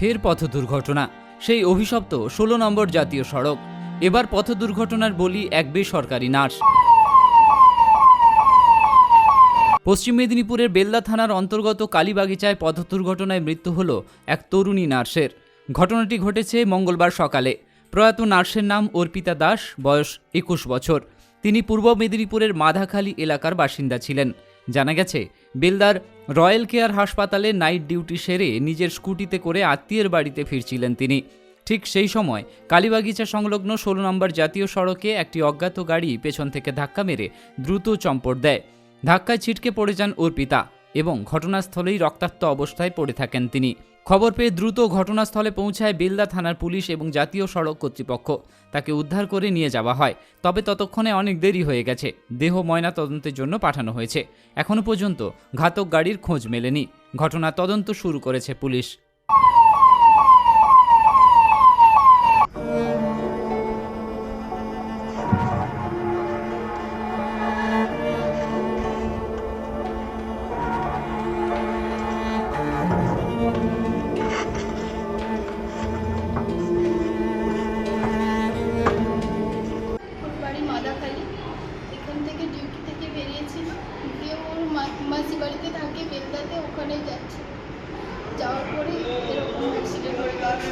ফের পথ দুর্ঘটনা। সেই অভিশপ্ত ১৬ নম্বর জাতীয় সড়ক। এবার পথ দুর্ঘটনার বলি এক বেসরকারি নার্স। পশ্চিম মেদিনীপুরের বেলদা থানার অন্তর্গত কালীবাগিচায় পথ দুর্ঘটনায় মৃত্যু হল এক তরুণী নার্সের। ঘটনাটি ঘটেছে মঙ্গলবার সকালে। প্রয়াত নার্সের নাম অর্পিতা দাস, বয়স ২১ বছর। তিনি পূর্ব মেদিনীপুরের মাধাখালী এলাকার বাসিন্দা ছিলেন। জানা গেছে, বেলদার রয়্যাল কেয়ার হাসপাতালে নাইট ডিউটি সেরে নিজের স্কুটিতে করে আত্মীয়ের বাড়িতে ফিরছিলেন তিনি। ঠিক সেই সময় কালীবাগিচা সংলগ্ন ১৬ নম্বর জাতীয় সড়কে একটি অজ্ঞাত গাড়ি পেছন থেকে ধাক্কা মেরে দ্রুত চম্পট দেয়। ধাক্কায় ছিটকে পড়ে যান অর্পিতা এবং ঘটনাস্থলেই রক্তাক্ত অবস্থায় পড়ে থাকেন তিনি। খবর পেয়ে দ্রুত ঘটনাস্থলে পৌঁছায় বেলদা থানার পুলিশ এবং জাতীয় সড়ক কর্তৃপক্ষ। তাকে উদ্ধার করে নিয়ে যাওয়া হয়, তবে ততক্ষণে অনেক দেরি হয়ে গেছে। দেহ ময়না তদন্তের জন্য পাঠানো হয়েছে। এখনো পর্যন্ত ঘাতক গাড়ির খোঁজ মেলেনি। ঘটনা তদন্ত শুরু করেছে পুলিশ। মাদাখালী এখান থেকে ডিউটি থেকে বেরিয়েছিল, গিয়ে ওর মাসি বাড়িতে থাকে বেলদাতে, ওখানে যাচ্ছে। যাওয়ার পরে এরকম অ্যাক্সিডেন্ট হয়ে গেছে।